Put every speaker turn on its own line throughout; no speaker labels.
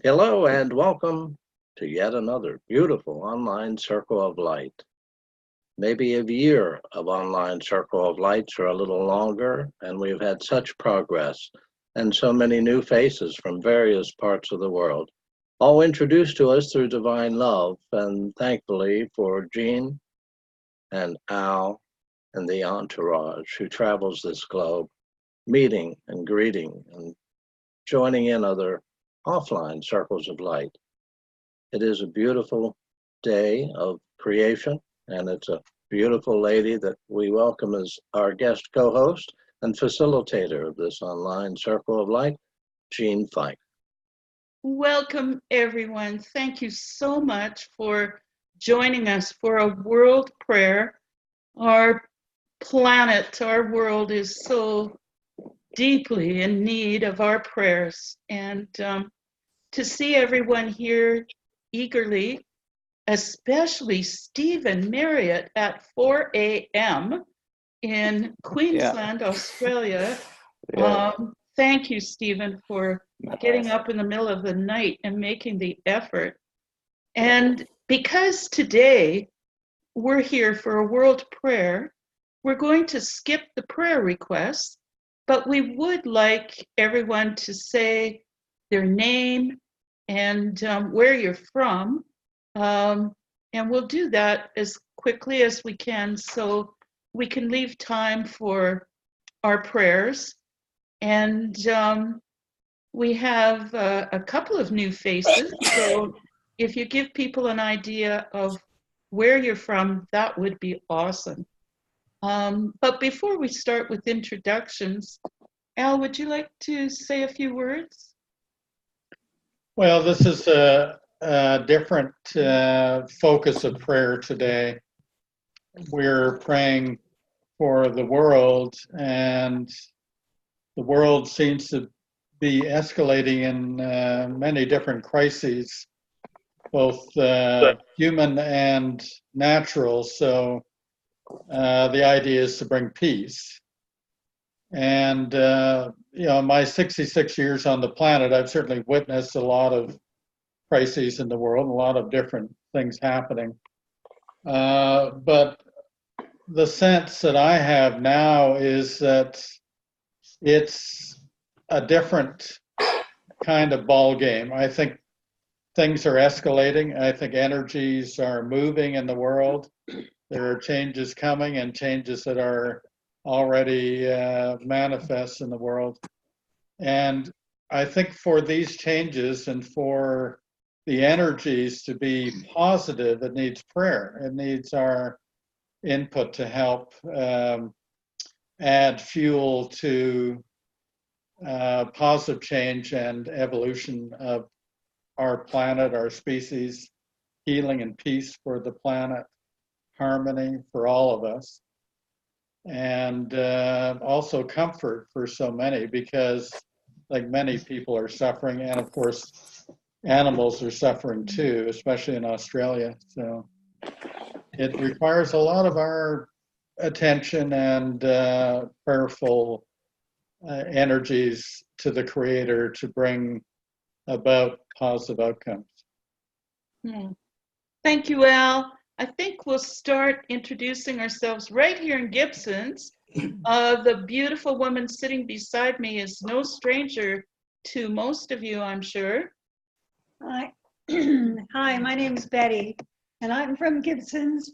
Hello and welcome to yet another beautiful online Circle of Light. Maybe a year of online Circle of Lights or a little longer, and we've had such progress and so many new faces from various parts of the world, all introduced to us through divine love, and thankfully for Jean and Al and the entourage who travels this globe, meeting and greeting and joining in other offline circles of light. It is a beautiful day of creation, and it's a beautiful lady that we welcome as our guest co-host and facilitator of this online Circle of Light, Jean Fike.
Welcome, everyone. Thank you so much for joining us for a world prayer. Our planet, our world is so deeply in need of our prayers. And to see everyone here eagerly, especially Stephen Marriott at 4 a.m. in Queensland, Australia. Thank you, Stephen, for getting up in the middle of the night and making the effort. And because today we're here for a world prayer, we're going to skip the prayer requests, but we would like everyone to say their name and where you're from. And we'll do that as quickly as we can so we can leave time for our prayers. And we have a couple of new faces. So if you give people an idea of where you're from, that would be awesome. But before we start with introductions, Al, would you like to say a few words?
Well, this is a different focus of prayer today. We're praying for the world, and the world seems to be escalating in many different crises, both human and natural. So the idea is to bring peace. And, my 66 years on the planet, I've certainly witnessed a lot of crises in the world, a lot of different things happening. But the sense that I have now is that it's a different kind of ball game. I think things are escalating. I think energies are moving in the world. There are changes coming and changes that are already manifest in the world. And I think for these changes and for the energies to be positive, it needs prayer. It needs our input to help add fuel to positive change and evolution of our planet, our species, healing and peace for the planet, harmony for all of us, and also comfort for so many, because like many people are suffering, and of course animals are suffering too, especially in Australia. So it requires a lot of our attention and prayerful energies to the Creator to bring about positive outcomes.
Thank you, Al. I think we'll start introducing ourselves right here in Gibsons. The beautiful woman sitting beside me is no stranger to most of you, I'm sure.
Hi, hi, my name is Betty, and I'm from Gibsons,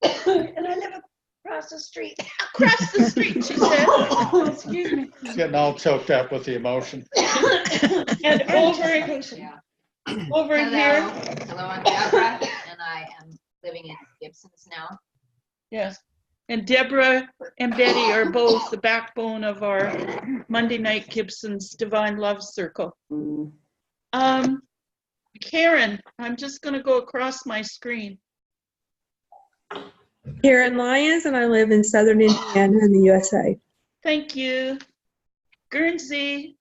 and I live across the street.
Across the street, she said.
Excuse me.
She's getting all choked up with the emotion.
And over
Hello.
here.
Hello, I'm Deborah, and I am living in Gibsons now.
Yes. And Deborah and Betty are both the backbone of our Monday Night Gibsons Divine Love Circle. Karen, I'm just going to go across my screen.
Karen Lyons, and I live in Southern Indiana in the USA.
Thank you. Guernsey.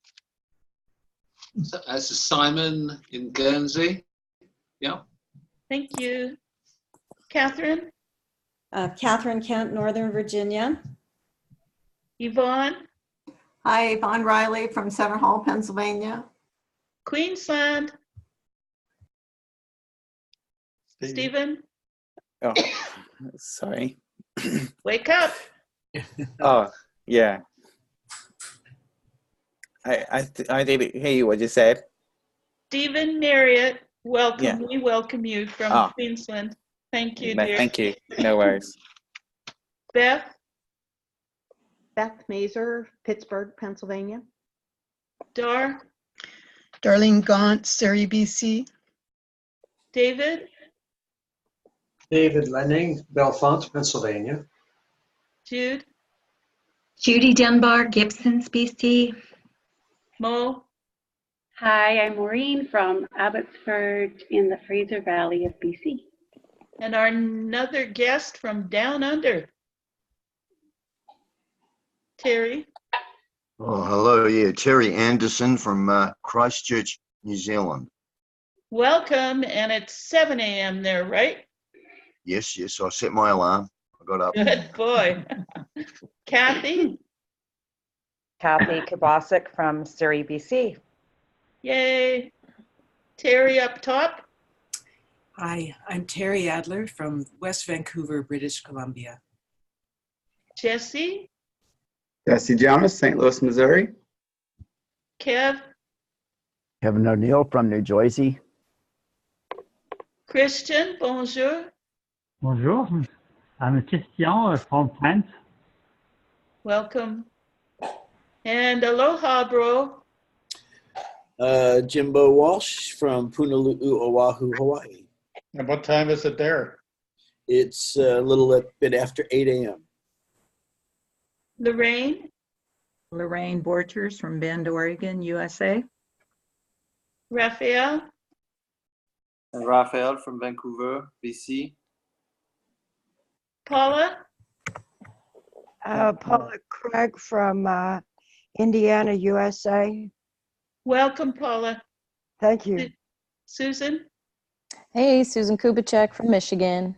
So, this is Simon in Guernsey. Yeah.
Thank you. Catherine.
Catherine Kent, Northern Virginia.
Yvonne.
Hi, Yvonne Riley from Center Hall, Pennsylvania.
Queensland. Stephen,
Oh, sorry.
wake up.
Oh, yeah. I didn't hear you what you said.
Stephen Marriott, welcome.
Yeah.
We welcome you from
Oh.
Queensland. Thank you,
But
dear.
thank you. No worries.
Beth,
Beth Mazer, Pittsburgh, Pennsylvania.
Dar,
Darlene Gaunt, Surrey, BC.
David,
David Lenning, Bellefonte, Pennsylvania.
Jude,
Judy Dunbar, Gibsons, BC.
Mo,
Hi, I'm Maureen from Abbotsford in the Fraser Valley of BC.
and our another guest from down under, Terry.
Oh, hello. Yeah, Terry Anderson from Christchurch, New Zealand.
Welcome, and it's 7 a.m. there, right?
Yes, yes. I set my alarm. I got up.
Good boy. Kathy,
Kathy Kubasik from Surrey, BC.
yay. Terry up top.
Hi, I'm Terry Adler from West Vancouver, British Columbia.
Jesse,
Jesse Jamis, St. Louis, Missouri.
Kev,
Kevin O'Neill from New Jersey.
Christian, bonjour.
Bonjour, I'm Christian from France.
Welcome. And aloha, bro.
Jimbo Walsh from Punalu'u, Oahu, Hawaii.
And what time is it there?
It's a little bit after 8 a.m.
Lorraine,
Lorraine Borchers from Bend, Oregon, USA.
Raphael,
Raphael from Vancouver, BC.
Paula,
Paula Craig from Indiana, USA.
welcome, Paula.
Thank you.
Susan,
Hey, Susan Kubicek from Michigan.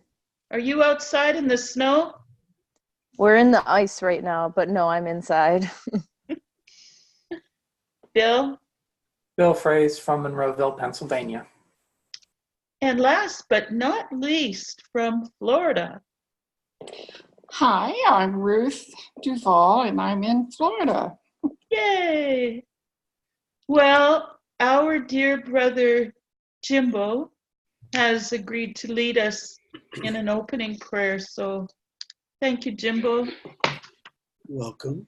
are you outside in the snow?
We're in the ice right now, but no, I'm inside.
Bill,
Bill Fraze from Monroeville, Pennsylvania.
and last but not least, from Florida.
Hi, I'm Ruth Duvall, and I'm in Florida.
Yay! Well, our dear brother Jimbo has agreed to lead us in an opening prayer. So thank you, Jimbo.
Welcome.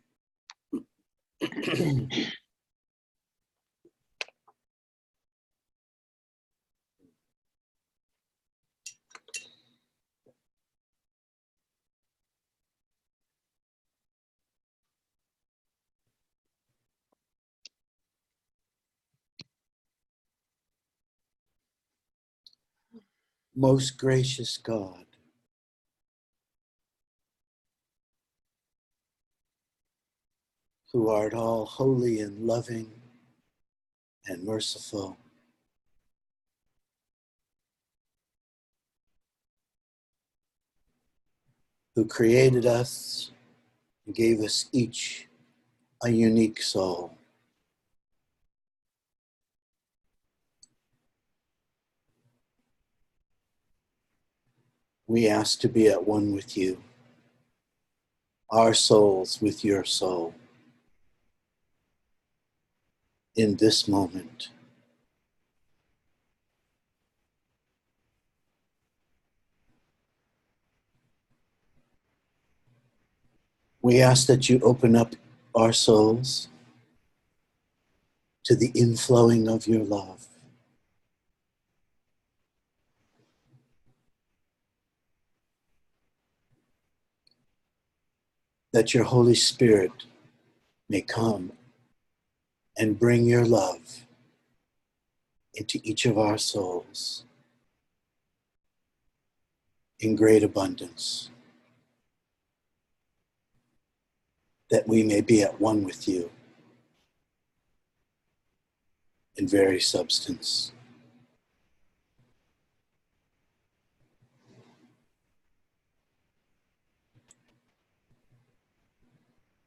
Most gracious God, who art all holy and loving and merciful, who created us and gave us each a unique soul. We ask to be at one with you, our souls with your soul, in this moment. We ask that you open up our souls to the inflowing of your love. That your Holy Spirit may come and bring your love into each of our souls in great abundance, that we may be at one with you in very substance.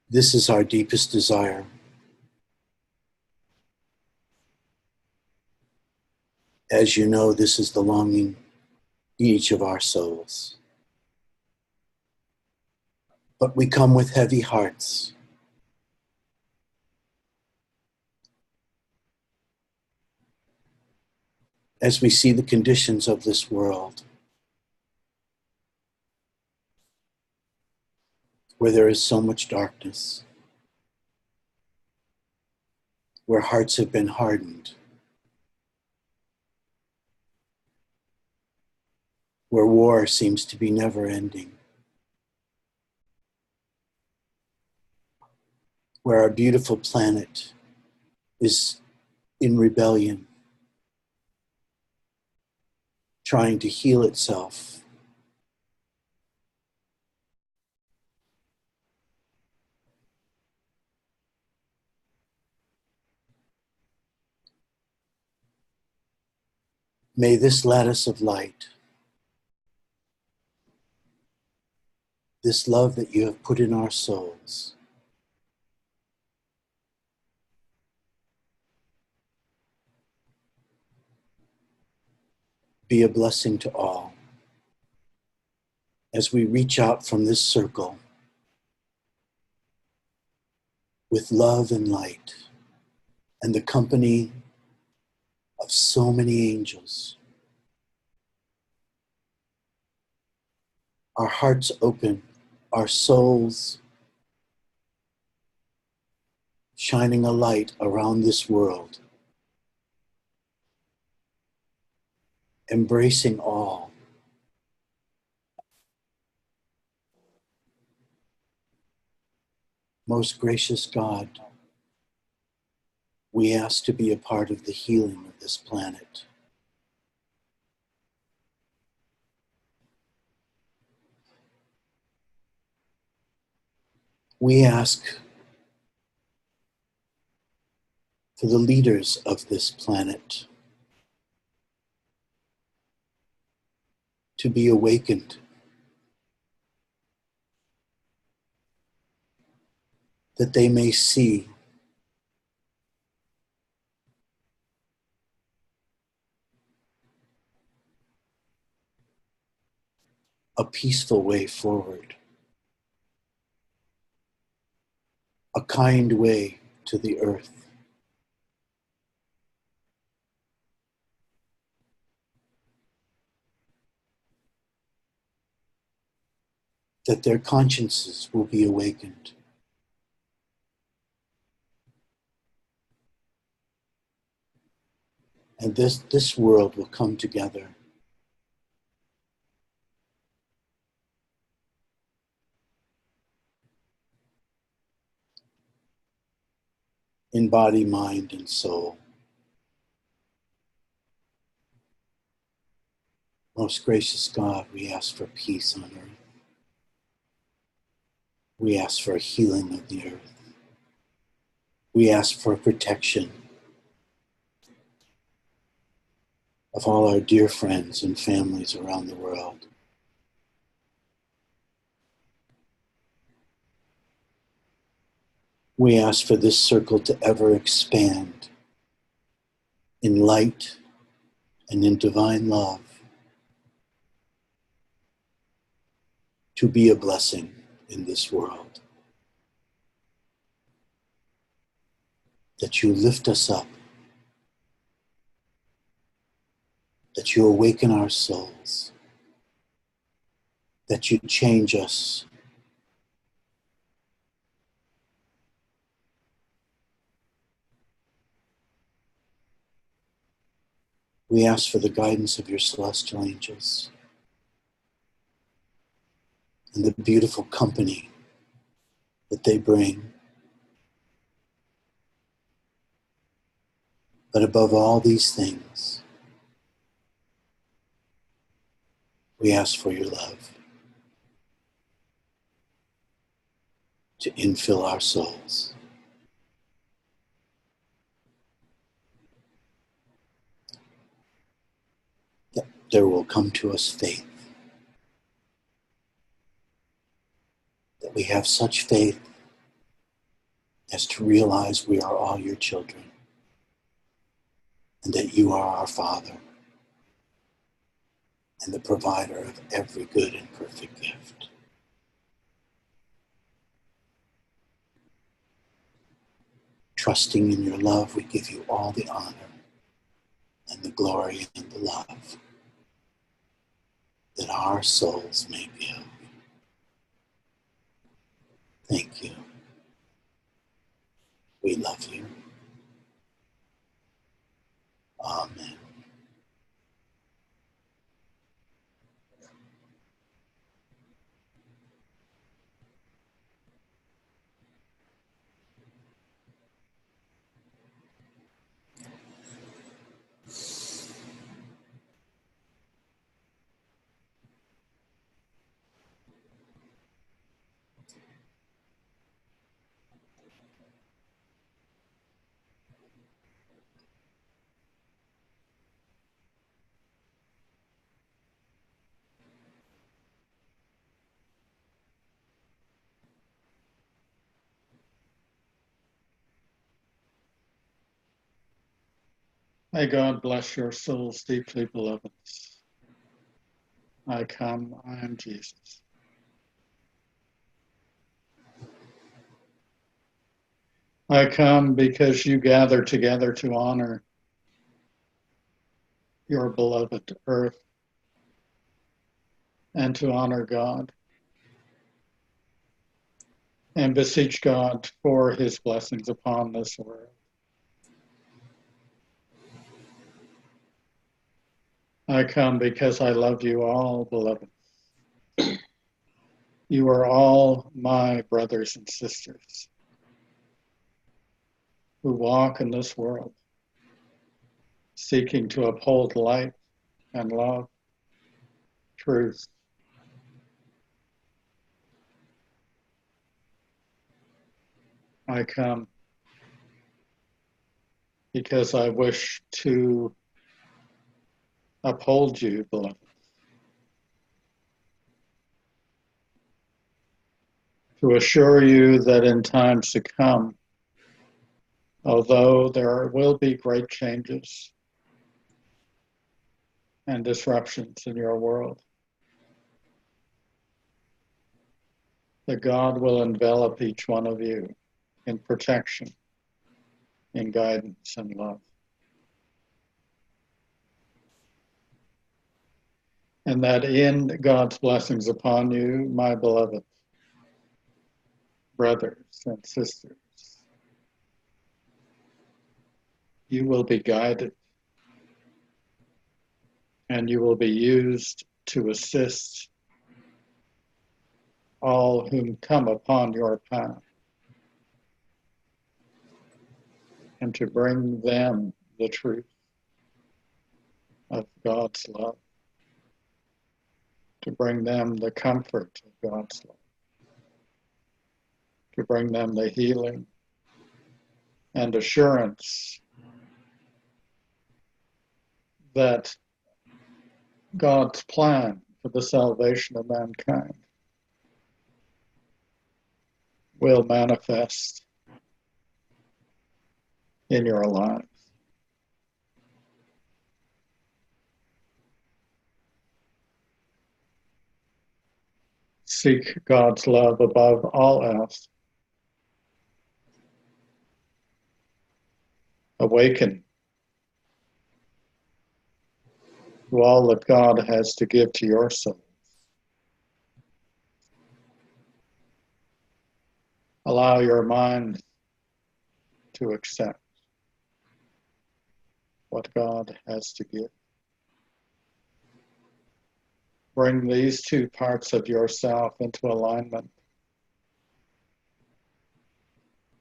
This is our deepest desire. As you know, this is the longing in each of our souls. But we come with heavy hearts. As we see the conditions of this world, where there is so much darkness, where hearts have been hardened, where war seems to be never ending, where our beautiful planet is in rebellion, trying to heal itself. May this lattice of light, this love that you have put in our souls, be a blessing to all as we reach out from this circle with love and light and the company of so many angels. Our hearts open, our souls shining a light around this world, embracing all. Most gracious God, we ask to be a part of the healing of this planet. We ask for the leaders of this planet to be awakened, that they may see a peaceful way forward, a kind way to the earth. That their consciences will be awakened. And this world will come together. In body, mind, and soul. Most gracious God, we ask for peace on earth. We ask for a healing of the earth. We ask for protection of all our dear friends and families around the world. We ask for this circle to ever expand in light and in divine love, to be a blessing in this world. That you lift us up, that you awaken our souls, that you change us. We ask for the guidance of your celestial angels and the beautiful company that they bring. But above all these things, we ask for your love to infill our souls. That there will come to us faith. That we have such faith as to realize we are all your children and that you are our Father and the provider of every good and perfect gift. Trusting in your love, we give you all the honor and the glory and the love that our souls may give. Thank you. We love you. Amen.
May God bless your souls, deeply beloved. I come, I am Jesus. I come because you gather together to honor your beloved earth and to honor God and beseech God for his blessings upon this world. I come because I love you all, beloved. You are all my brothers and sisters who walk in this world, seeking to uphold light and love, truth. I come because I wish to uphold you, beloved. To assure you that in times to come, although there will be great changes and disruptions in your world, that God will envelop each one of you in protection, in guidance and love. And that in God's blessings upon you, my beloved brothers and sisters, you will be guided and you will be used to assist all whom come upon your path and to bring them the truth of God's love, to bring them the comfort of God's love, to bring them the healing and assurance that God's plan for the salvation of mankind will manifest in your lives. Seek God's love above all else. Awaken to all that God has to give to your soul. Allow your mind to accept what God has to give. Bring these two parts of yourself into alignment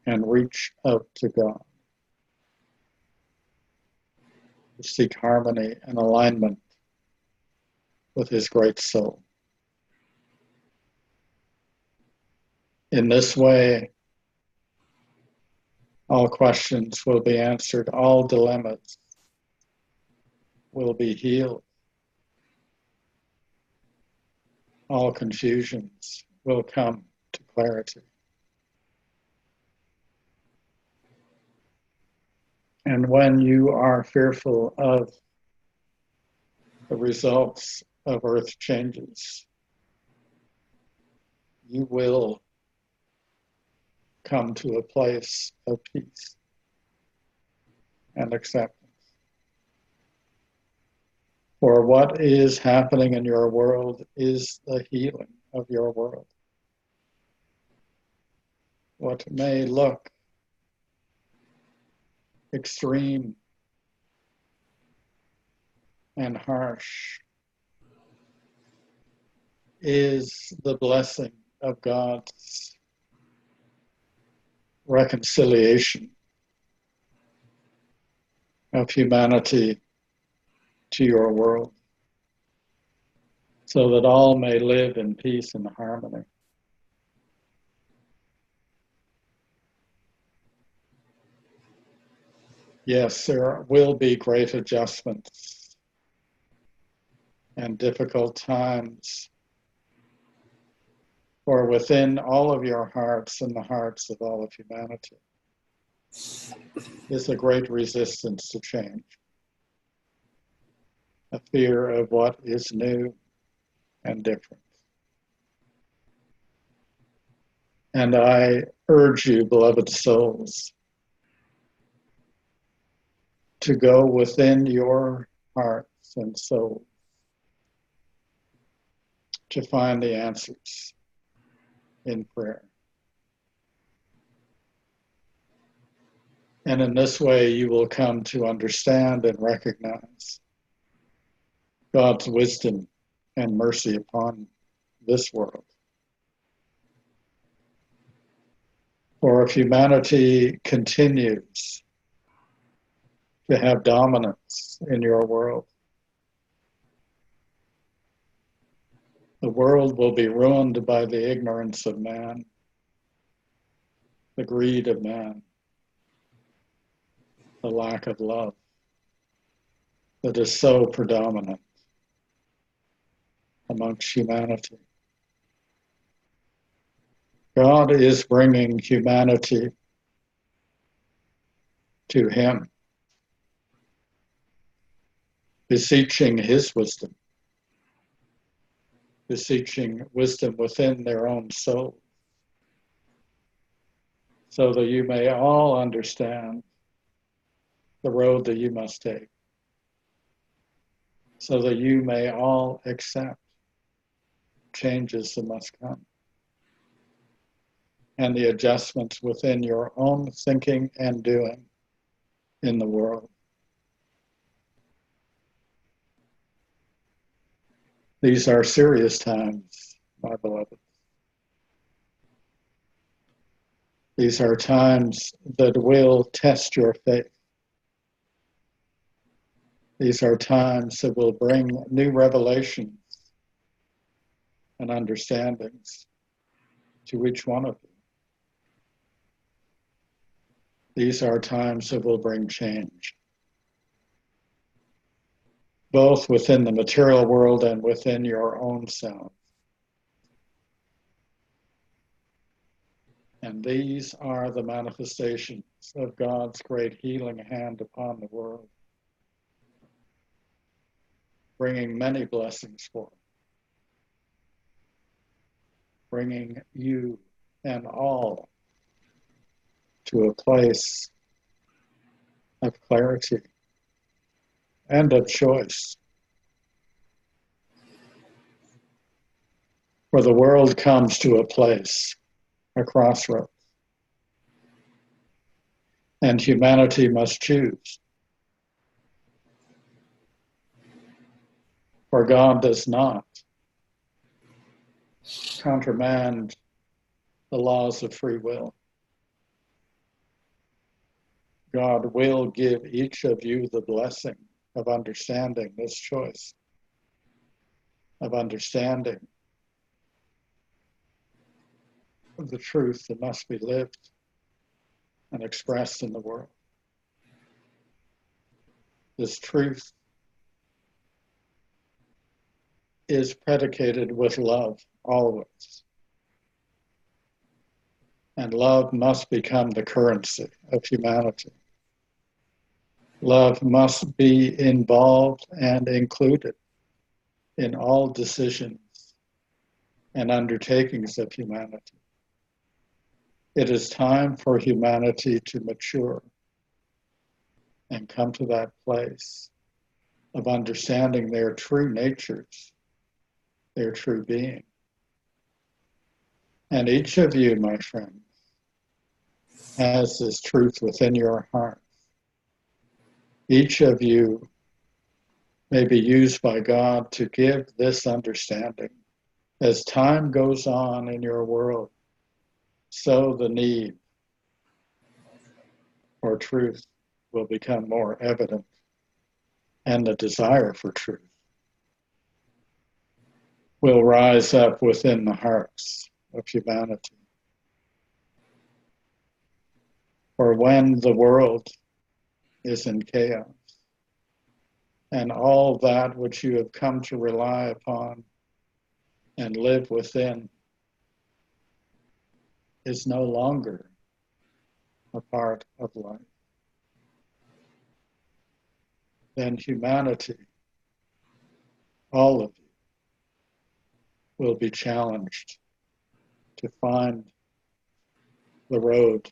and reach out to God. Seek harmony and alignment with his great soul. In this way, all questions will be answered, all dilemmas will be healed, all confusions will come to clarity. And when you are fearful of the results of earth changes, you will come to a place of peace and acceptance. For what is happening in your world is the healing of your world. What may look extreme and harsh is the blessing of God's reconciliation of humanity to your world, so that all may live in peace and harmony. Yes, there will be great adjustments and difficult times, for within all of your hearts and the hearts of all of humanity is a great resistance to change, a fear of what is new and different. And I urge you, beloved souls, to go within your hearts and souls to find the answers in prayer. And in this way, you will come to understand and recognize God's wisdom and mercy upon this world. For if humanity continues to have dominance in your world, the world will be ruined by the ignorance of man, the greed of man, the lack of love that is so predominant amongst humanity. God is bringing humanity to Him, beseeching His wisdom, beseeching wisdom within their own soul, so that you may all understand the road that you must take, so that you may all accept changes that must come, and the adjustments within your own thinking and doing in the world. These are serious times, my beloved. These are times that will test your faith. These are times that will bring new revelations and understandings to each one of you. These are times that will bring change, both within the material world and within your own self. And these are the manifestations of God's great healing hand upon the world, bringing many blessings forth, bringing you and all to a place of clarity and of choice. For the world comes to a place, a crossroads, and humanity must choose. For God does not countermand the laws of free will. God will give each of you the blessing of understanding this choice, of understanding the truth that must be lived and expressed in the world. This truth is predicated with love always. And love must become the currency of humanity. Love must be involved and included in all decisions and undertakings of humanity. It is time for humanity to mature and come to that place of understanding their true natures, their true being. And each of you, my friends, has this truth within your heart. Each of you may be used by God to give this understanding. As time goes on in your world, so the need for truth will become more evident, and the desire for truth will rise up within the hearts of humanity. For when the world is in chaos, and all that which you have come to rely upon and live within is no longer a part of life, then humanity, all of you, will be challenged to find the road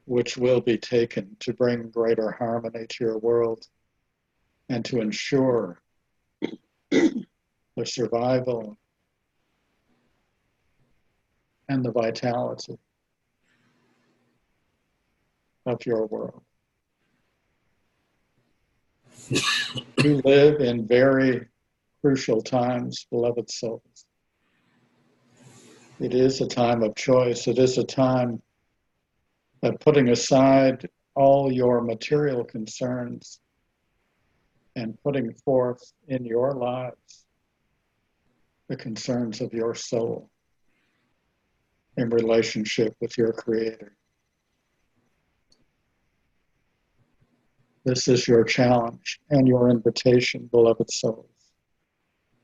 which will be taken to bring greater harmony to your world and to ensure the survival and the vitality of your world. You live in very crucial times, beloved souls. It is a time of choice. It is a time of putting aside all your material concerns and putting forth in your lives the concerns of your soul in relationship with your Creator. This is your challenge and your invitation, beloved souls.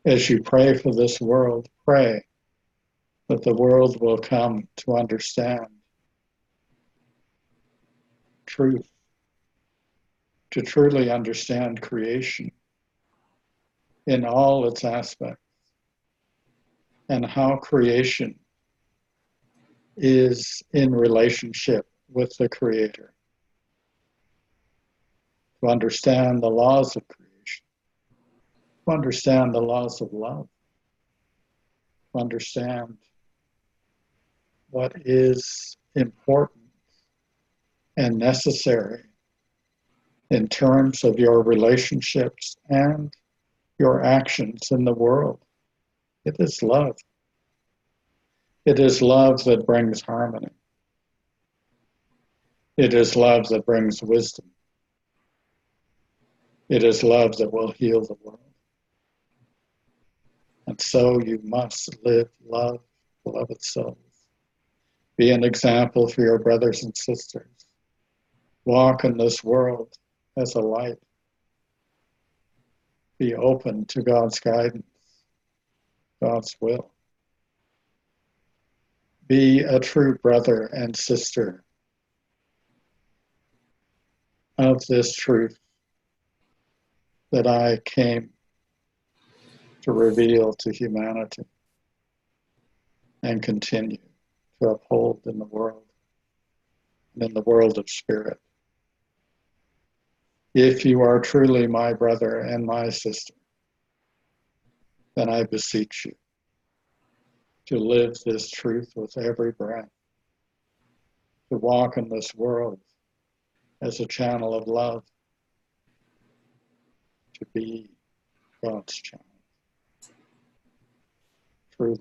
As you pray for this world, pray that the world will come to understand truth, to truly understand creation in all its aspects, and how creation is in relationship with the Creator. To understand the laws of creation, to understand the laws of love, to understand what is important and necessary in terms of your relationships and your actions in the world. It is love. It is love that brings harmony. It is love that brings wisdom. It is love that will heal the world. And so you must live love, beloved souls. Be an example for your brothers and sisters. Walk in this world as a light. Be open to God's guidance, God's will. Be a true brother and sister of this truth that I came to reveal to humanity and continue to uphold in the world and in the world of spirit. If you are truly my brother and my sister, then I beseech you to live this truth with every breath, to walk in this world as a channel of love, to be God's channel, truly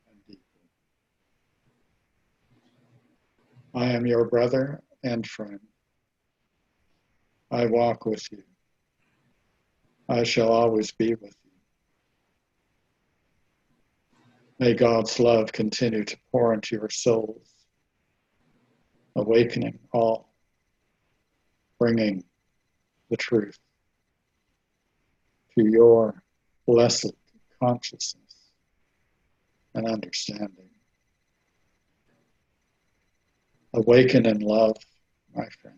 and deeply. I am your brother and friend. I walk with you. I shall always be with you. May God's love continue to pour into your souls, awakening all, bringing the truth to your blessed consciousness and understanding. Awaken in love, my friends.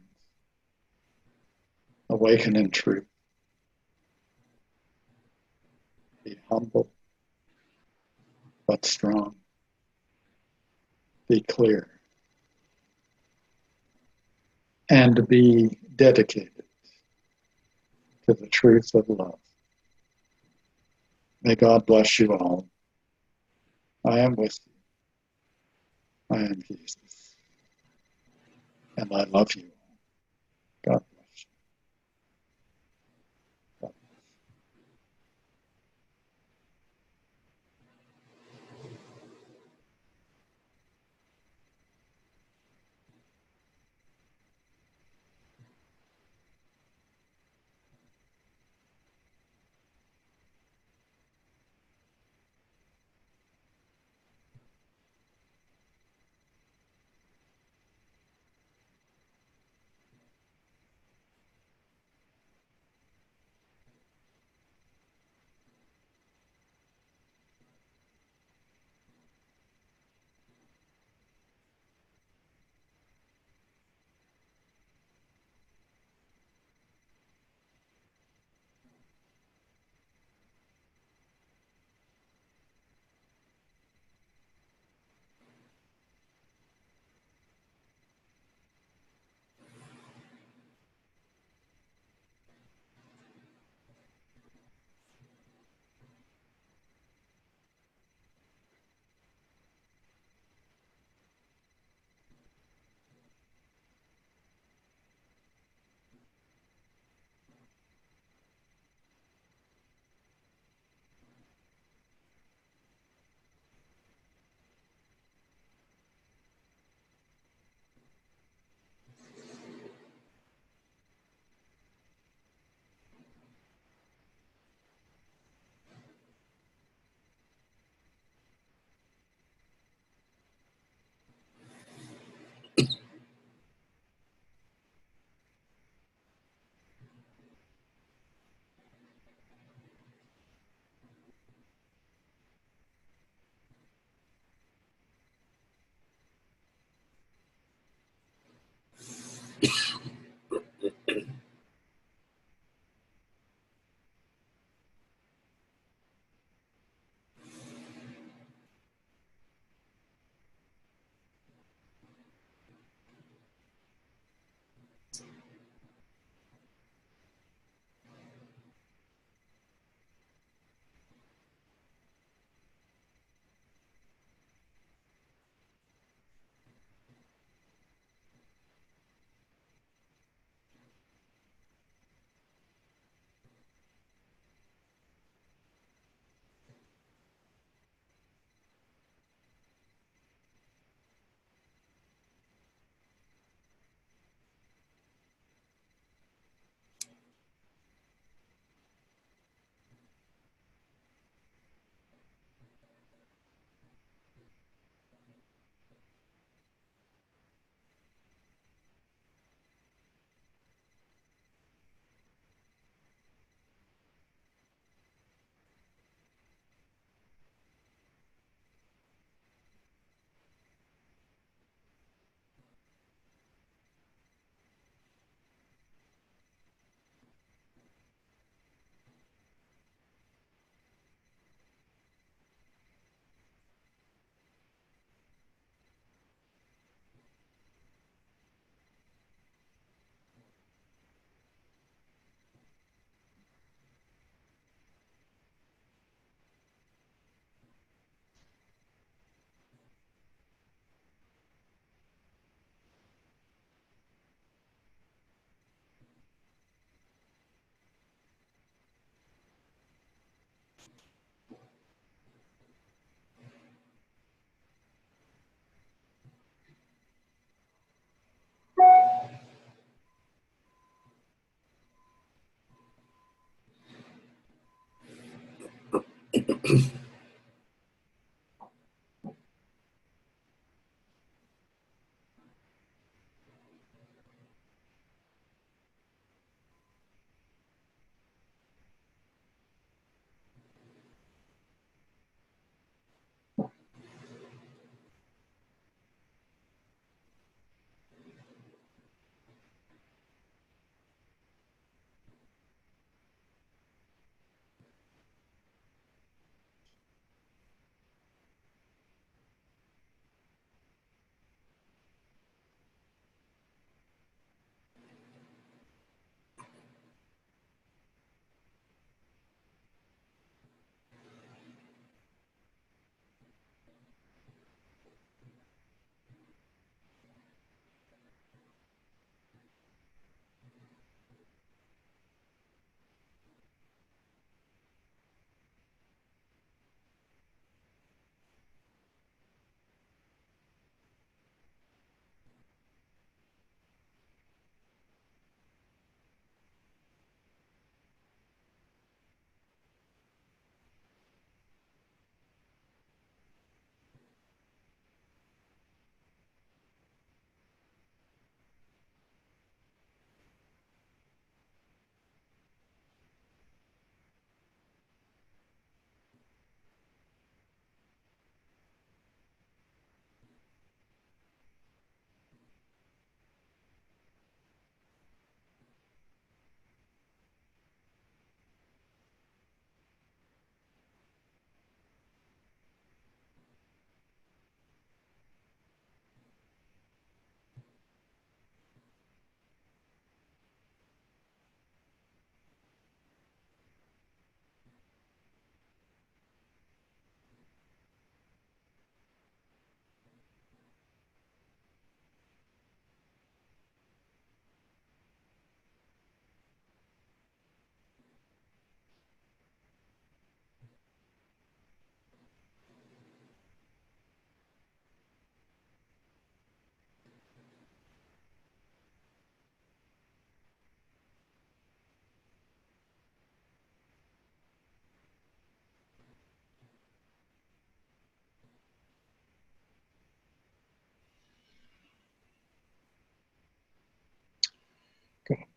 Awaken in truth. humble but strong. Be clear. And to be dedicated to the truth of love. May God bless you all. I am with you. I am Jesus. And I love you. God bless you. God bless.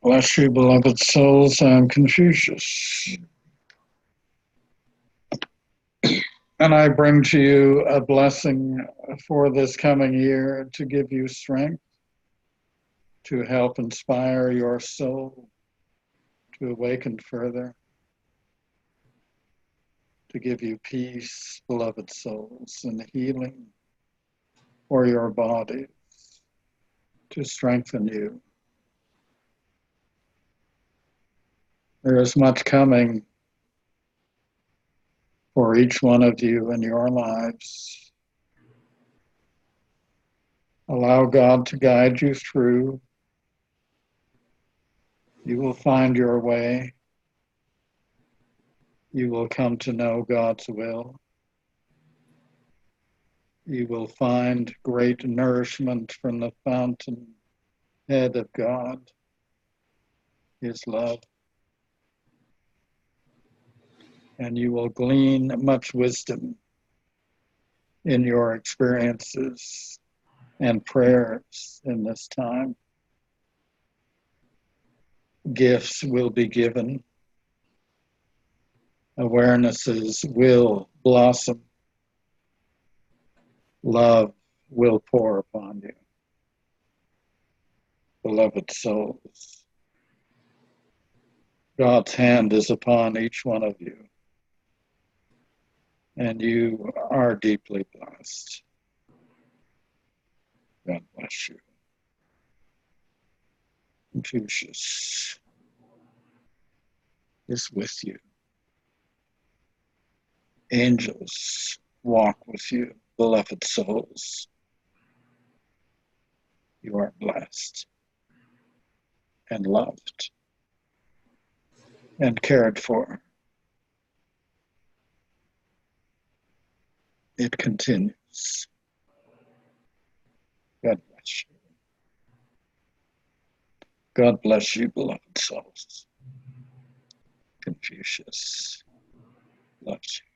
Bless you, beloved souls. I'm Confucius. And I bring to you a blessing for this coming year to give you strength, to help inspire your soul, to awaken further, to give you peace, beloved souls, and healing for your bodies, to strengthen you. There is much coming for each one of you in your lives. Allow God to guide you through. You will find your way. You will come to know God's will. You will find great nourishment from the fountain head of God, His love. And you will glean much wisdom in your experiences and prayers in this time. Gifts will be given. Awarenesses will blossom. Love will pour upon you. Beloved souls, God's hand is upon each one of you, and you are deeply blessed. God bless you. Confucius is with you. Angels walk with you, beloved souls. You are blessed and loved and cared for. It continues. God bless you. God bless you, beloved souls. Confucius loves you.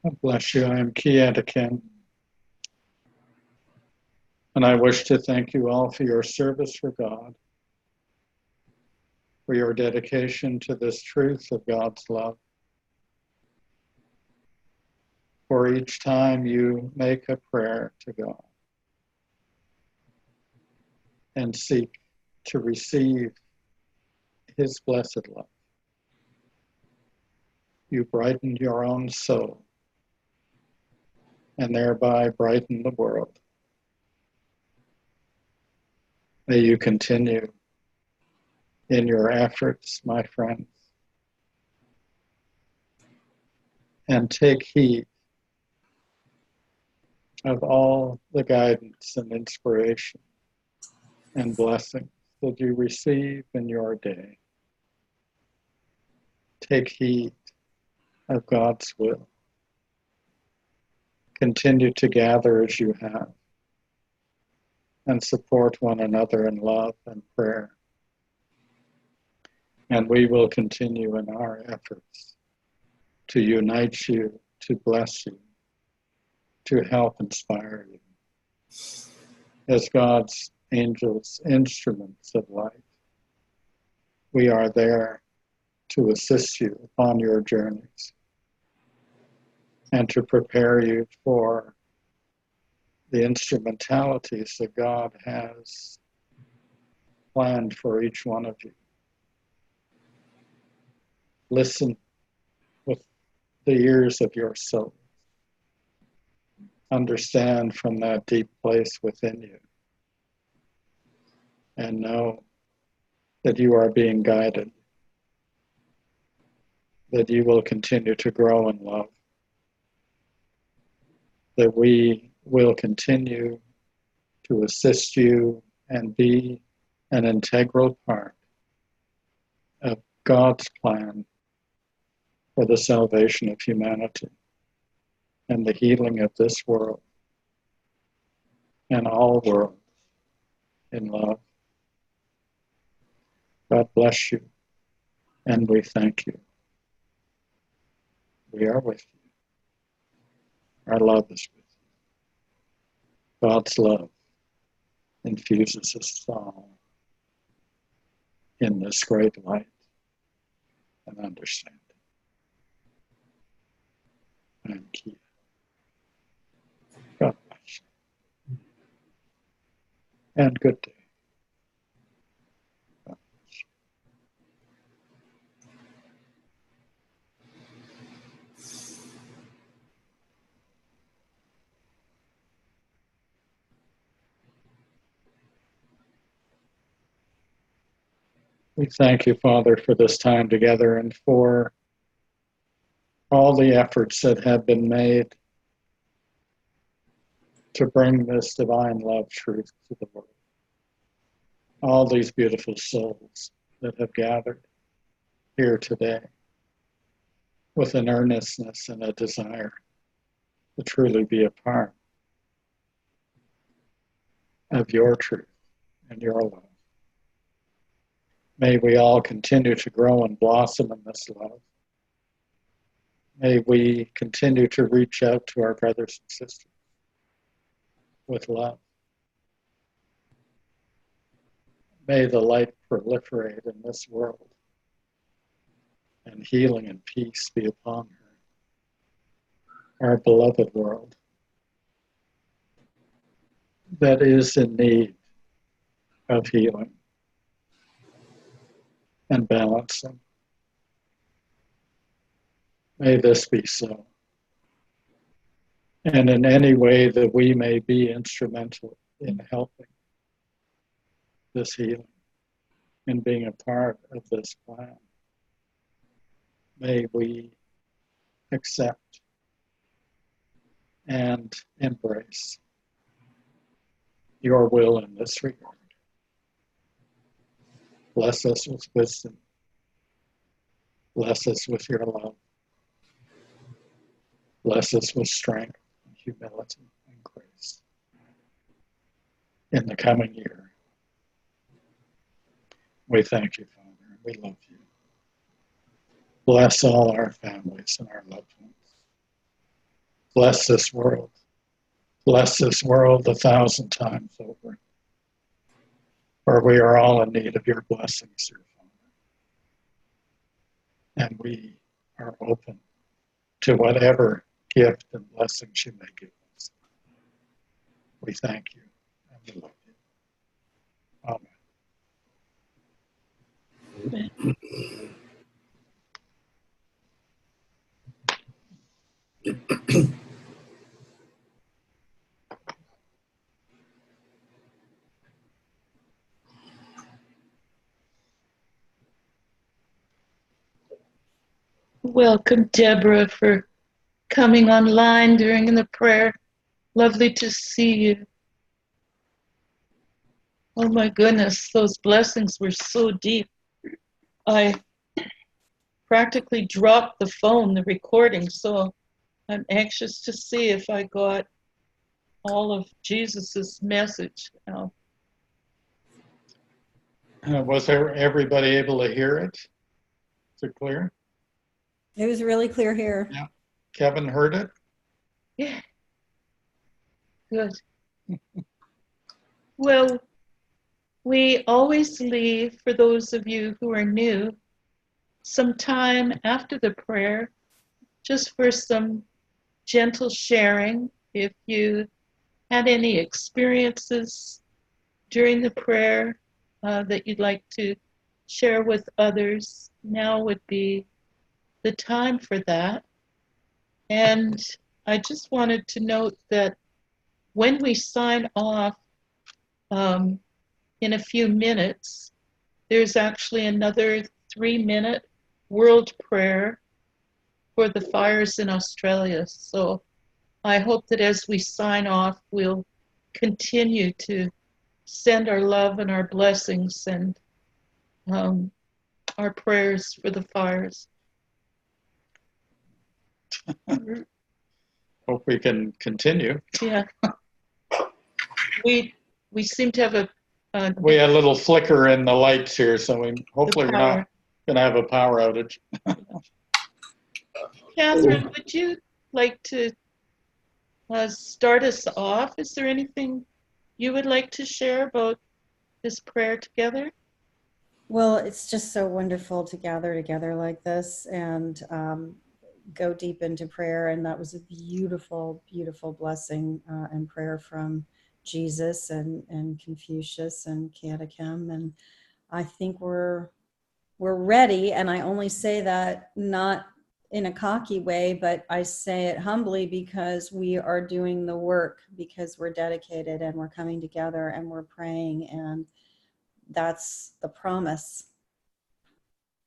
God bless you. I am Kiatakin. And I wish to thank you all for your service for God, for your dedication to this truth of God's love, for each time you make a prayer to God and seek to receive His blessed love. You brighten your own soul and thereby brighten the world. May you continue in your efforts, my friends, and take heed of all the guidance and inspiration and blessings that you receive in your day. Take heed of God's will. Continue to gather as you have and support one another in love and prayer. And we will continue in our efforts to unite you, to bless you, to help inspire you as God's angels, instruments of light. We are there to assist you upon your journeys and to prepare you for the instrumentalities that God has planned for each one of you. Listen with the ears of your soul. Understand from that deep place within you. And know that you are being guided, that you will continue to grow in love, that we will continue to assist you and be an integral part of God's plan for the salvation of humanity and the healing of this world and all worlds in love. God bless you, and we thank you. We are with you. Our love is with you. God's love infuses us all in this great light and understanding. Thank you. God bless you. And good day. We thank you, Father, for this time together and for all the efforts that have been made to bring this divine love truth to the world. All these beautiful souls that have gathered here today with an earnestness and a desire to truly be a part of your truth and your love. May we all continue to grow and blossom in this love. May we continue to reach out to our brothers and sisters with love. May the light proliferate in this world and healing and peace be upon her, our beloved world that is in need of healing and balancing. May this be so. And in any way that we may be instrumental in helping this healing, in being a part of this plan, may we accept and embrace your will in this regard. Bless us with wisdom. Bless us with your love. Bless us with strength and humility and grace in the coming year. We thank you, Father. We love you. Bless all our families and our loved ones. Bless this world. Bless this world 1,000 times over. For we are all in need of your blessings, dear Father. And we are open to whatever gift and blessings you may give us. We thank you and we love you. Amen.
Welcome, Deborah, for coming online during the prayer. Lovely to see you. Oh my goodness, those blessings were so deep. I practically dropped the phone, the recording. So I'm anxious to see if I got all of Jesus's message now.
Was everybody able to hear it? Is it clear?
It was really clear here.
Yeah. Kevin heard it?
Yeah. Good. Well, we always leave, for those of you who are new, some time after the prayer just for some gentle sharing. If you had any experiences during the prayer that you'd like to share with others, now would be the time for that. And I just wanted to note that when we sign off in a few minutes, there's actually another 3-minute world prayer for the fires in Australia. So I hope that as we sign off, we'll continue to send our love and our blessings and our prayers for the fires.
Hope we can continue.
Yeah. We seem to have a
we had a little flicker in the lights here, so hopefully we're not going to have a power outage.
Catherine, would you like to start us off? Is there anything you would like to share about this prayer together?
Well, it's just so wonderful to gather together like this and go deep into prayer. And that was a beautiful, beautiful blessing and prayer from Jesus and Confucius and Catechem. And I think we're ready. And I only say that not in a cocky way, but I say it humbly because we are doing the work, because we're dedicated and we're coming together and we're praying, and that's the promise.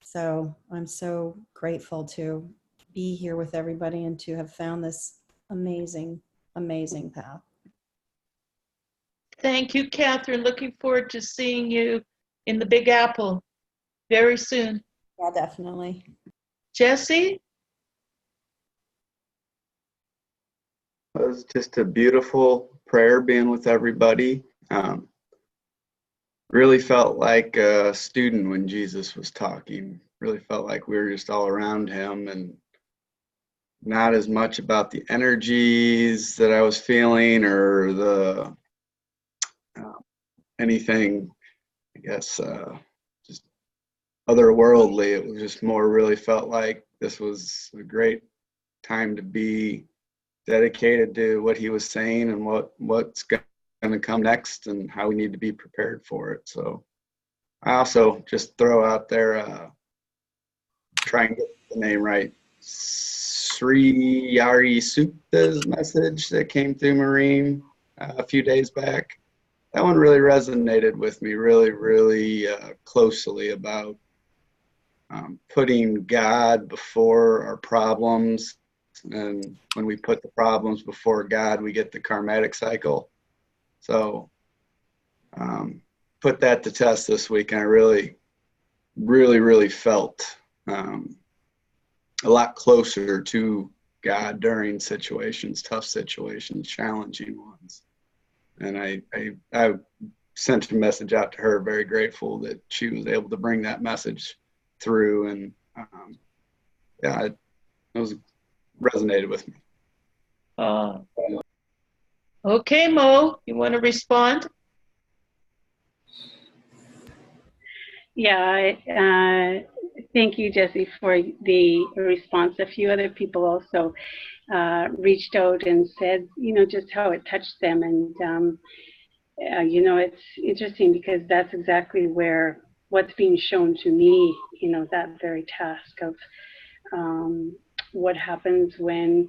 So I'm so grateful to be here with everybody and to have found this amazing, amazing path.
Thank you, Catherine. Looking forward to seeing you in the Big Apple very soon.
Yeah, definitely.
Jesse?
It was just a beautiful prayer being with everybody. Really felt like a student when Jesus was talking. Really felt like we were just all around him, and not as much about the energies that I was feeling or the anything, I guess, just otherworldly. It was just more really felt like this was a great time to be dedicated to what he was saying and what's going to come next and how we need to be prepared for it. So I also just throw out there, try and get the name right, Sri Yari Sukta's message that came through Maureen a few days back. That one really resonated with me really closely about putting God before our problems. And when we put the problems before God, we get the karmatic cycle. So put that to test this week, and I really felt a lot closer to God during situations, tough situations, challenging ones. And I sent a message out to her, very grateful that she was able to bring that message through. And yeah, it was resonated with me.
Okay, Mo, you want to respond?
Yeah, thank you, Jesse, for the response. A few other people also reached out and said, just how it touched them. And, it's interesting because that's exactly what's being shown to me, that very task of what happens when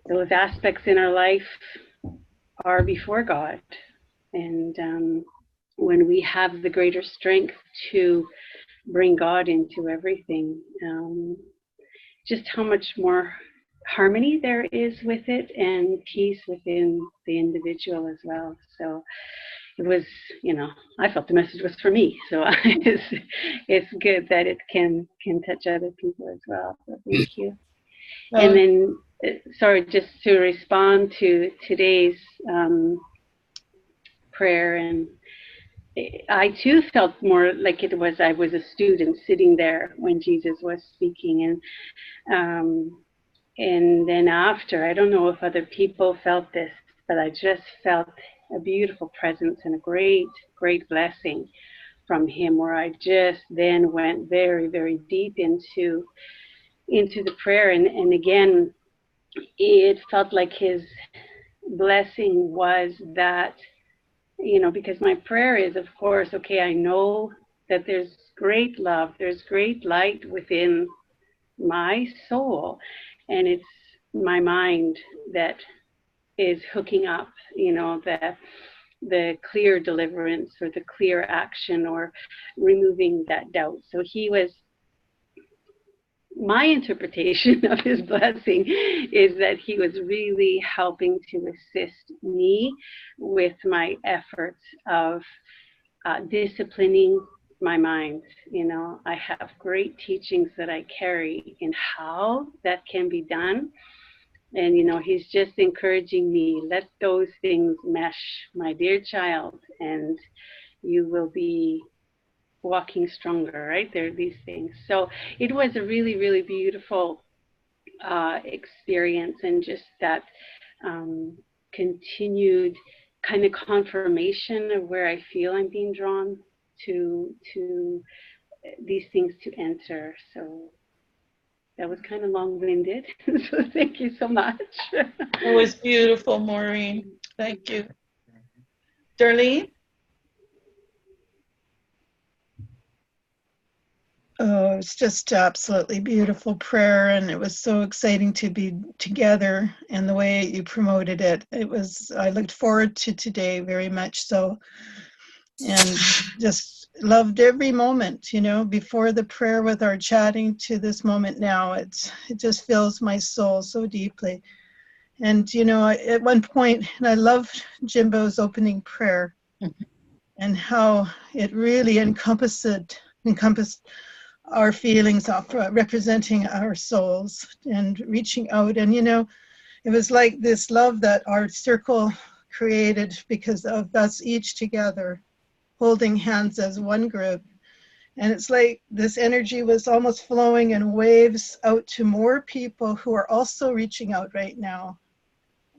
those aspects in our life are before God. And when we have the greater strength to bring God into everything, just how much more harmony there is with it and peace within the individual as well. So it was, I felt the message was for me. So it's good that it can touch other people as well. So thank you. And then, sorry, just to respond to today's prayer, and I too felt more like I was a student sitting there when Jesus was speaking, and then after, I don't know if other people felt this, but I just felt a beautiful presence and a great, great blessing from him, where I just then went very, very deep into the prayer. And again, it felt like his blessing was that, because my prayer is, of course, okay, I know that there's great love, there's great light within my soul, and it's my mind that is hooking up, the clear deliverance or the clear action or removing that doubt. So my interpretation of his blessing is that he was really helping to assist me with my efforts of disciplining my mind. I have great teachings that I carry in how that can be done. And, he's just encouraging me, let those things mesh, my dear child, and you will be walking stronger, right? There are these things. So it was a really, really beautiful experience, and just that continued kind of confirmation of where I feel I'm being drawn to these things to enter. So that was kind of long-winded. So thank you so much.
It was beautiful, Maureen. Thank you. Darlene?
Oh, it's just absolutely beautiful prayer, and it was so exciting to be together, and the way you promoted it. I looked forward to today very much so, and just loved every moment, before the prayer with our chatting to this moment now. It just fills my soul so deeply. And, at one point, and I loved Jimbo's opening prayer and how it really encompassed our feelings of representing our souls and reaching out. And, it was like this love that our circle created because of us each together, holding hands as one group. And it's like this energy was almost flowing in waves out to more people who are also reaching out right now.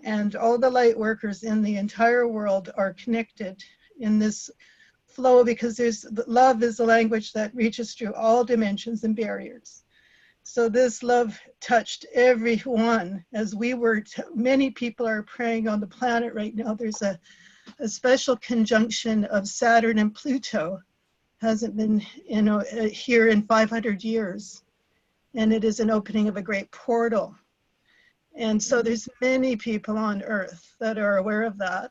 And all the light workers in the entire world are connected in this flow, because love is a language that reaches through all dimensions and barriers. So this love touched everyone, as many people are praying on the planet right now. There's a special conjunction of Saturn and Pluto. Hasn't been here in 500 years, and it is an opening of a great portal. And so there's many people on Earth that are aware of that.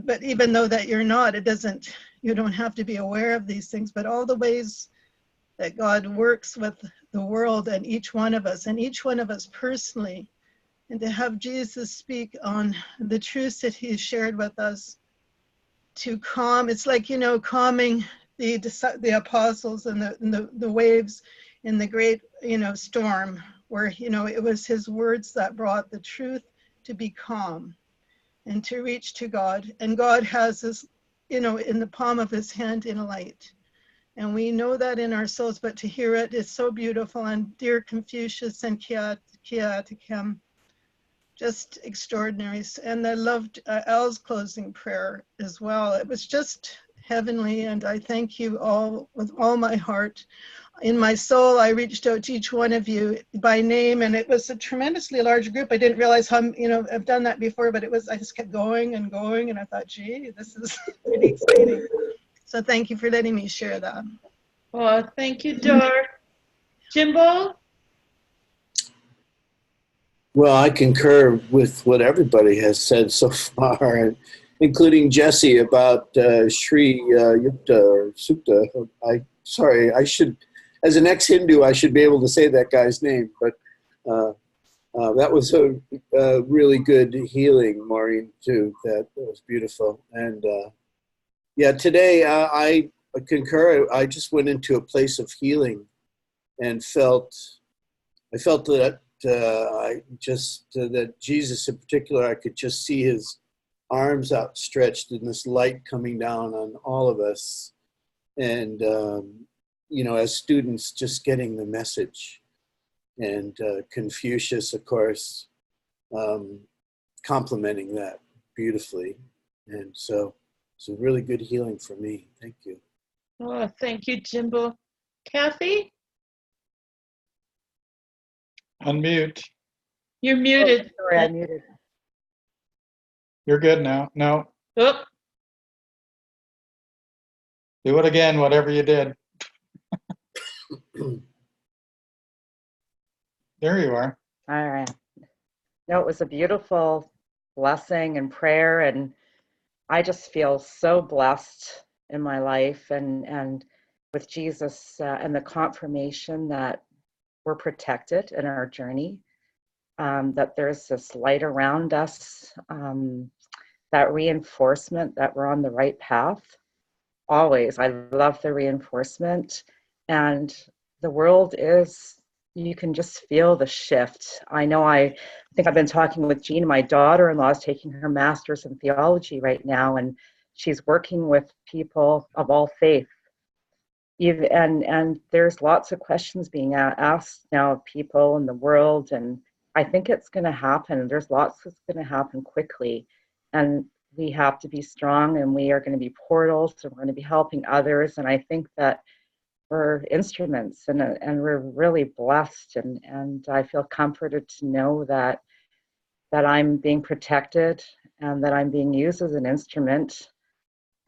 But even though that you're not, you don't have to be aware of these things, but all the ways that God works with the world and each one of us personally, and to have Jesus speak on the truths that he shared with us to calm. It's like, calming the apostles and the waves in the great, storm, where, it was his words that brought the truth to be calm and to reach to God. And God has us, in the palm of his hand in a light. And we know that in our souls, but to hear it is so beautiful. And dear Confucius and Kiatikim, just extraordinary. And I loved Al's closing prayer as well. It was just heavenly, and I thank you all with all my heart. In my soul, I reached out to each one of you by name, and it was a tremendously large group. I didn't realize how, I've done that before, but I just kept going and going, and I thought, gee, this is really exciting. So thank you for letting me share that.
Oh, thank you, Dar. Jimbo?
Well, I concur with what everybody has said so far, including Jesse about Sri Yukta or Sukta. I should, as an ex-Hindu, I should be able to say that guy's name, but that was a really good healing, Maureen, too. That was beautiful. And Yeah, today I concur. I just went into a place of healing and I felt that that Jesus in particular, I could just see his arms outstretched and this light coming down on all of us. And, as students just getting the message. And Confucius, of course, complementing that beautifully. And so it's a really good healing for me. Thank you.
Oh, thank you, Jimbo. Kathy,
Unmute.
you're muted.
Oh, sorry, I muted.
You're good now. No,
Oh,
do it again, whatever you did. There you are.
All right. No, it was a beautiful blessing and prayer, and I just feel so blessed in my life and with Jesus and the confirmation that we're protected in our journey, that there's this light around us, that reinforcement that we're on the right path. Always, I love the reinforcement, and the world is, you can just feel the shift. I know I think I've been talking with Jean, my daughter-in-law is taking her master's in theology right now, and she's working with people of all faith. And there's lots of questions being asked now of people in the world, and I think it's going to happen. There's lots that's going to happen quickly, and we have to be strong, and we are going to be portals, and we're going to be helping others. And I think that we're instruments, and we're really blessed, and I feel comforted to know that I'm being protected and that I'm being used as an instrument,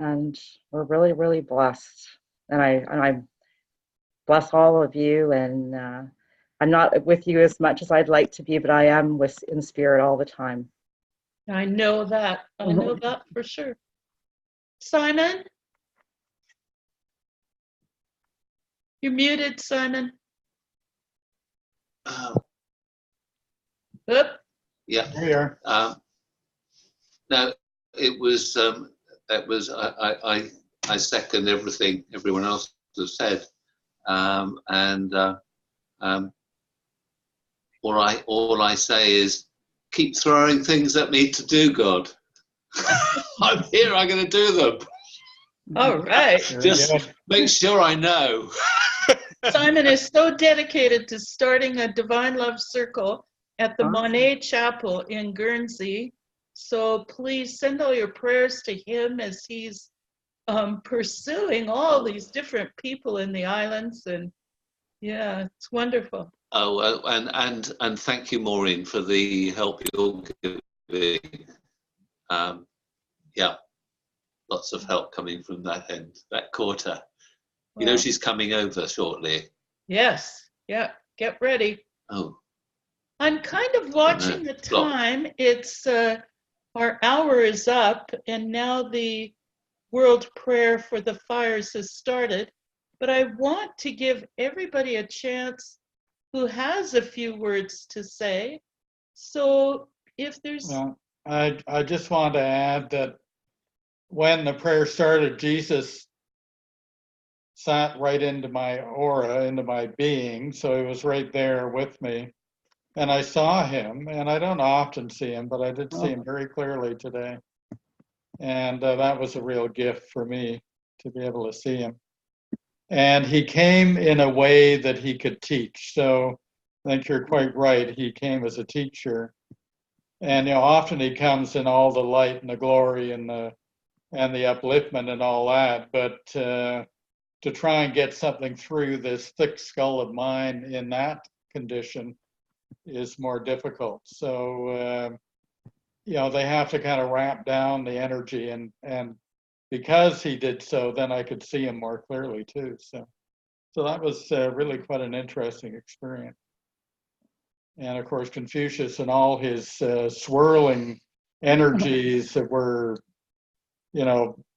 and we're really, really blessed. And I bless all of you, and I'm not with you as much as I'd like to be, but I am in spirit all the time.
I know that. I know that for sure. Simon? You're muted, Simon. Oop.
Yeah. There you are.
No, it was I second everything everyone else has said, all I say is keep throwing things at me to do, God. I'm here. I'm going to do them.
All right.
Just make sure I know.
Simon is so dedicated to starting a Divine Love Circle at the Monet Chapel in Guernsey. So please send all your prayers to him as he's pursuing all these different people in the islands. And yeah, it's wonderful.
Oh, and thank you, Maureen, for the help you're giving. Yeah, lots of help coming from that end, that quarter. You know, she's coming over shortly.
Yes. Yeah. Get ready.
Oh.
I'm kind of watching the time. It's our hour is up, and now the World Prayer for the Fires has started. But I want to give everybody a chance who has a few words to say. So if there's...
Well, I just want to add that when the prayer started, Jesus sat right into my aura, into my being. So he was right there with me. And I saw him, and I don't often see him, but I did see him very clearly today. And that was a real gift for me to be able to see him. And he came in a way that he could teach. So I think you're quite right. He came as a teacher. And, often he comes in all the light and the glory and the upliftment and all that. But to try and get something through this thick skull of mine in that condition is more difficult. So, they have to kind of ramp down the energy, and because he did so, then I could see him more clearly too. So that was really quite an interesting experience. And of course, Confucius and all his swirling energies that were,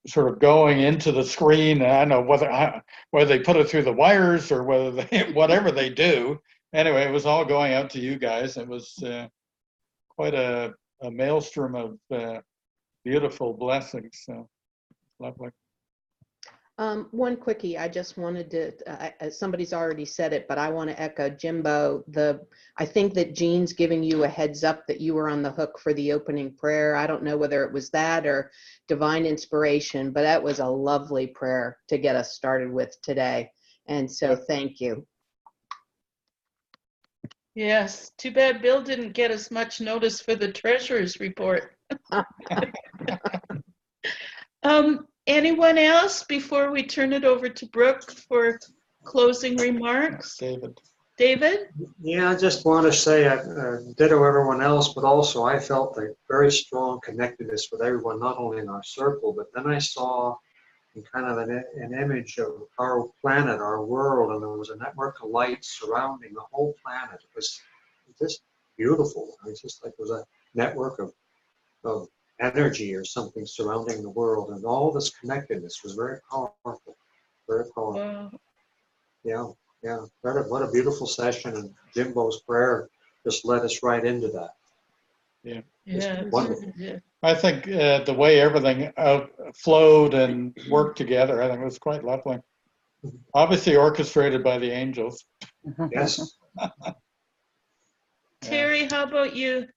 sort of going into the screen. And I don't know whether they put it through the wires or whatever they do. Anyway, it was all going out to you guys. It was quite a maelstrom of beautiful blessings. So lovely.
One quickie. I just wanted to, somebody's already said it, but I want to echo Jimbo. I think that Jean's giving you a heads up that you were on the hook for the opening prayer. I don't know whether it was that or divine inspiration, but that was a lovely prayer to get us started with today. And so thank you.
Yes, too bad Bill didn't get as much notice for the treasurer's report. Anyone else before we turn it over to Brooke for closing remarks?
David.
David?
Yeah, I just want to say, ditto everyone else, but also I felt a very strong connectedness with everyone, not only in our circle, but then I saw kind of an image of our planet, our world, and there was a network of light surrounding the whole planet. It was just beautiful. It was just like it was a network of energy or something surrounding the world, and all this connectedness was very powerful, very powerful.
Wow.
Yeah. What a beautiful session, and Jimbo's prayer just led us right into that.
Yeah.
Yeah.
Wonderful.
Yeah.
I think the way everything flowed and worked together, I think was quite lovely. Obviously orchestrated by the angels.
Yes.
Terry, how about you?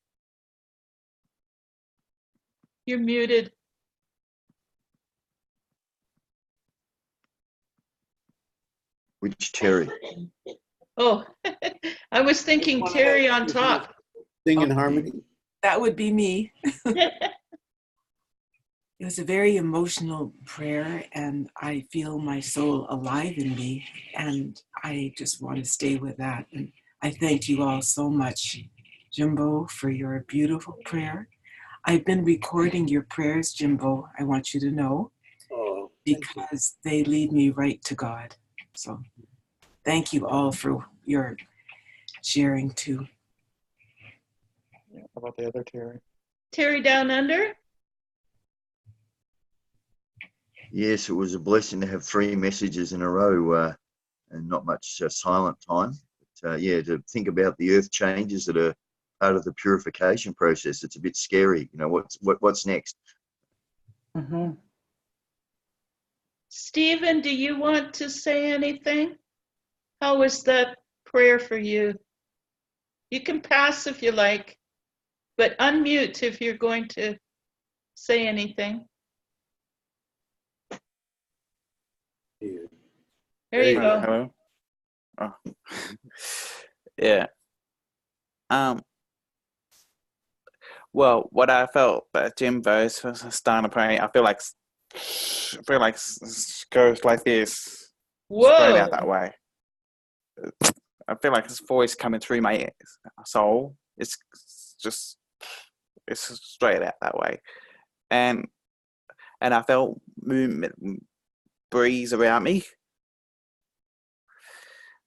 You're muted.
Which Terry?
Oh, I was thinking Terry on top.
Sing in harmony.
That would be me. It was a very emotional prayer, and I feel my soul alive in me, and I just want to stay with that. And I thank you all so much, Jimbo, for your beautiful prayer. I've been recording your prayers, Jimbo, I want you to know, because they lead me right to God. So thank you all for your sharing too.
How about the other Terry?
Terry down under?
Yes, it was a blessing to have 3 messages in a row and not much silent time. But, to think about the earth changes that are part of the purification process, it's a bit scary. You know, what's next?
Mm-hmm.
Stephen, do you want to say anything? How was that prayer for you? You can pass if you like, but unmute if you're going to say anything. There you go.
Hello. Oh. Yeah. Well, what I felt that Jimbo is starting to pray, I feel like it goes like this.
Whoa.
Straight out that way. I feel like his voice coming through my soul. It's straight out that way, and I felt movement, breeze around me.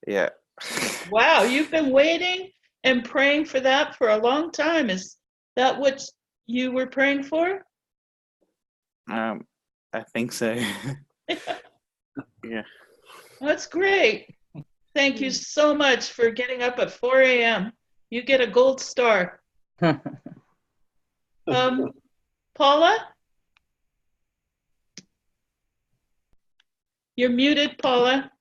Yeah.
Wow, you've been waiting and praying for that for a long time. Is that what you were praying for?
I think so. Yeah.
That's great. Thank you so much for getting up at 4 a.m. You get a gold star. Paula? You're muted, Paula.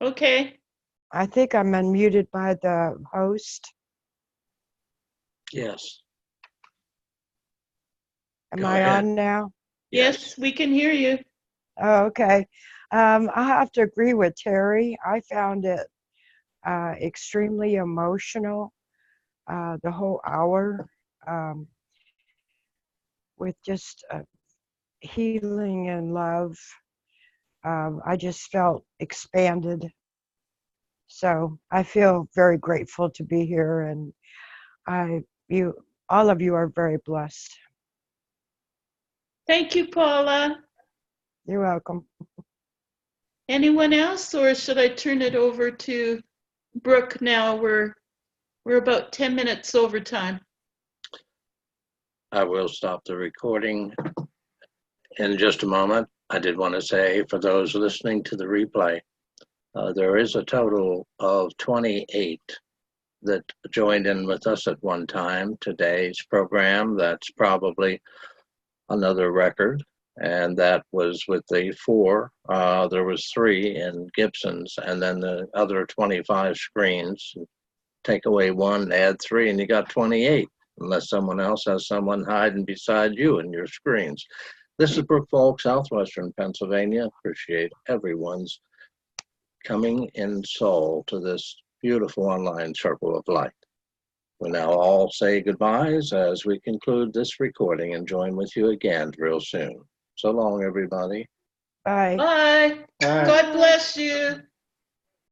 Okay.
I think I'm unmuted by the host.
Yes.
Am
Go
I
ahead.
on now?
Yes, we can hear you.
Oh, okay. I have to agree with Terry. I found it extremely emotional, the whole hour, with just healing and love. I just felt expanded. So I feel very grateful to be here, and all of you are very blessed.
Thank you, Paula.
You're welcome.
Anyone else, or should I turn it over to Brooke now? We're about 10 minutes over time.
I will stop the recording in just a moment. I did want to say, for those listening to the replay, there is a total of 28 that joined in with us at one time. Today's program, that's probably another record. And that was with the 4. There was 3 in Gibson's, and then the other 25 screens. Take away 1, add 3, and you got 28, unless someone else has someone hiding beside you in your screens. This is Brook Falls, Southwestern Pennsylvania. Appreciate everyone's coming in soul to this beautiful online circle of light. We now all say goodbyes as we conclude this recording and join with you again real soon. So long, everybody.
Bye.
Bye. God bless you.